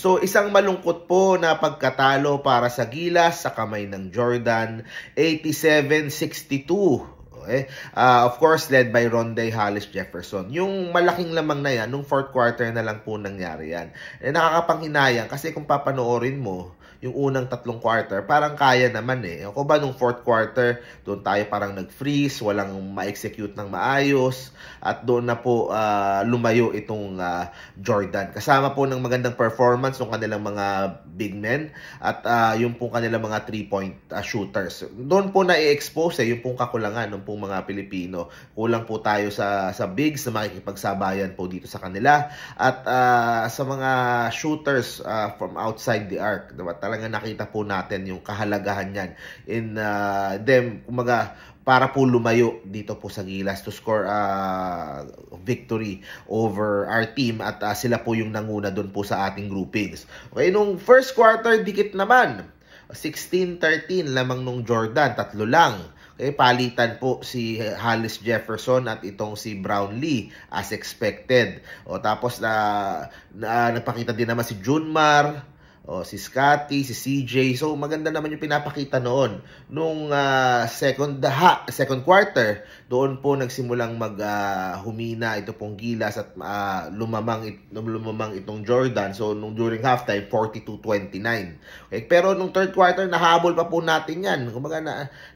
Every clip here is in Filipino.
So, isang malungkot po na pagkatalo para sa Gilas sa kamay ng Jordan, 87-62. Okay? Of course, led by Ronday Hollis Jefferson. Yung malaking lamang na yan, nung fourth quarter na lang po nangyari yan. Nakakapanghinayang kasi kung papanoorin mo, yung unang tatlong quarter, parang kaya naman eh. Ako ba nung fourth quarter, doon tayo parang nag-freeze, walang ma-execute ng maayos, at doon na po lumayo itong Jordan. Kasama po ng magandang performance ng kanilang mga big men, at yung po kanilang mga 3-point shooters. Doon po na-expose yung pong kakulangan ng pong mga Pilipino. Kulang po tayo sa bigs na makikipagsabayan po dito sa kanila, at sa mga shooters from outside the arc. Diba? Talaga nakita po natin yung kahalagahan yan in them, kumaga, para po lumayo dito po sa Gilas to score victory over our team, at sila po yung nanguna doon po sa ating groupings. Okay, nung first quarter, dikit naman. 16-13 lamang nung Jordan, 3 lang. Okay, palitan po si Hollis Jefferson at itong si Brownlee as expected. O tapos nagpakita din naman si Junmar, si Scotty, si CJ. So maganda naman yung pinapakita noon. Nung second quarter, doon po nagsimulang humina ito pong Gilas at lumamang itong Jordan. So nung during halftime, 42-29. Okay? Pero nung third quarter, nahabol pa po natin yan. Kumbaga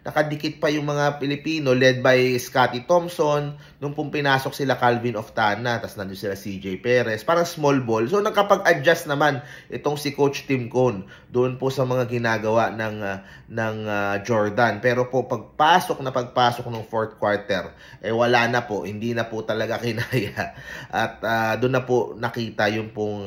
nakadikit pa yung mga Pilipino led by Scotty Thompson. Nung pong pinasok sila Calvin Oftana, tapos nandun sila CJ Perez. Parang small ball. So nakapag-adjust naman itong si Coach Tim Cone doon po sa mga ginagawa ng Jordan. Pero po pagpasok ng fourth quarter, wala na po, hindi na po talaga kinaya. At doon na po nakita yung pong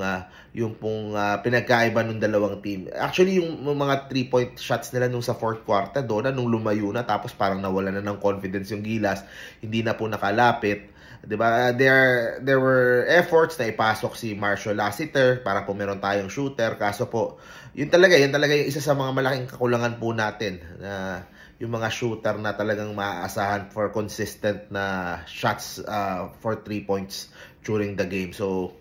pinagkaiba ng dalawang team. Actually, yung mga 3-point shots nila nung sa fourth quarter, doon na nung lumayo na, tapos parang nawala na ng confidence yung Gilas, hindi na po nakalapit. Diba? There were efforts na ipasok si Marshall Lassiter para po meron tayong shooter. Kaso po, yun talaga yung isa sa mga malaking kakulangan po natin. Yung mga shooter na talagang maaasahan for consistent na shots for 3 points during the game. So,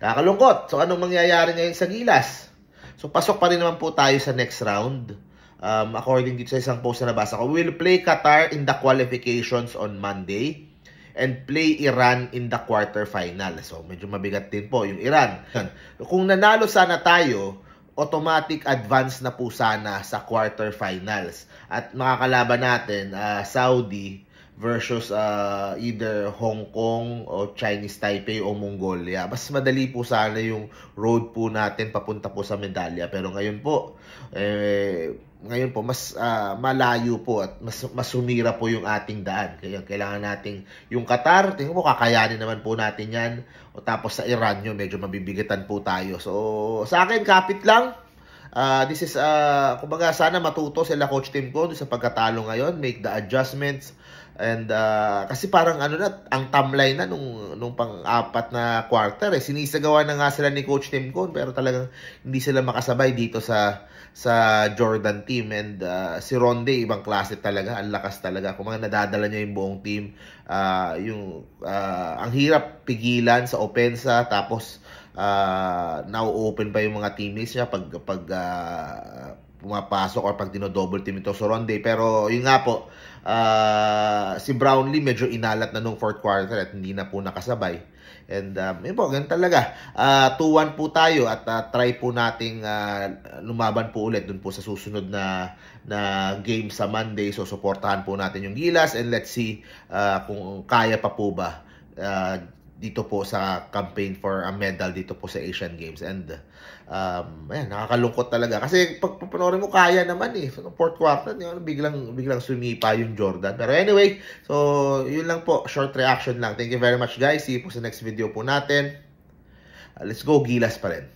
nakakalungkot. So, anong mangyayari ngayon sa Gilas? So, pasok pa rin naman po tayo sa next round. According dito sa isang post na nabasa ko, we will play Qatar in the qualifications on Monday and play Iran in the quarterfinal. So, medyo mabigat din po yung Iran. Kung nanalo sana tayo, automatic advance na po sana sa quarterfinals. At makakalaban natin, Saudi versus either Hong Kong o Chinese Taipei o Mongolia. Mas madali po sana yung road po natin papunta po sa medalya. Pero ngayon po, mas malayo po at mas sumira po yung ating daan. Kaya kailangan nating yung Qatar, tingnan mo, kakayanin naman po natin yan. O tapos sa Iran nyo, medyo mabibigatan po tayo. So sa akin, kapit lang. This is, kumbaga sana matuto sila Coach Tim Cone sa pagkatalo ngayon, make the adjustments. And kasi parang ang timeline na nung pang-apat na quarter sinisagawa na nga sila ni Coach Tim Cone, pero talagang hindi sila makasabay dito sa Jordan team. And si Ronde, ibang klase talaga, ang lakas talaga. Kung mga nadadala niya yung buong team, ang hirap pigilan sa opensa, tapos now-open pa yung mga teammates niya pag pumapasok or pag dino-double team ito sa Ronde. Pero yun nga po, si Brownlee medyo inalat na nung fourth quarter at hindi na po nakasabay. And yun po, ganun talaga. 2-1 po tayo at try po nating lumaban po ulit dun po sa susunod na game sa Monday. So, supportahan po natin yung Gilas and let's see kung kaya pa po ba dito po sa campaign for a medal dito po sa Asian Games. And ayan, nakakalungkot talaga kasi pag panoorin mo, kaya naman fourth quarter, biglang sumipa yung Jordan. Pero anyway, so yun lang po, short reaction lang. Thank you very much guys, see you po sa next video po natin. Let's go Gilas pa rin.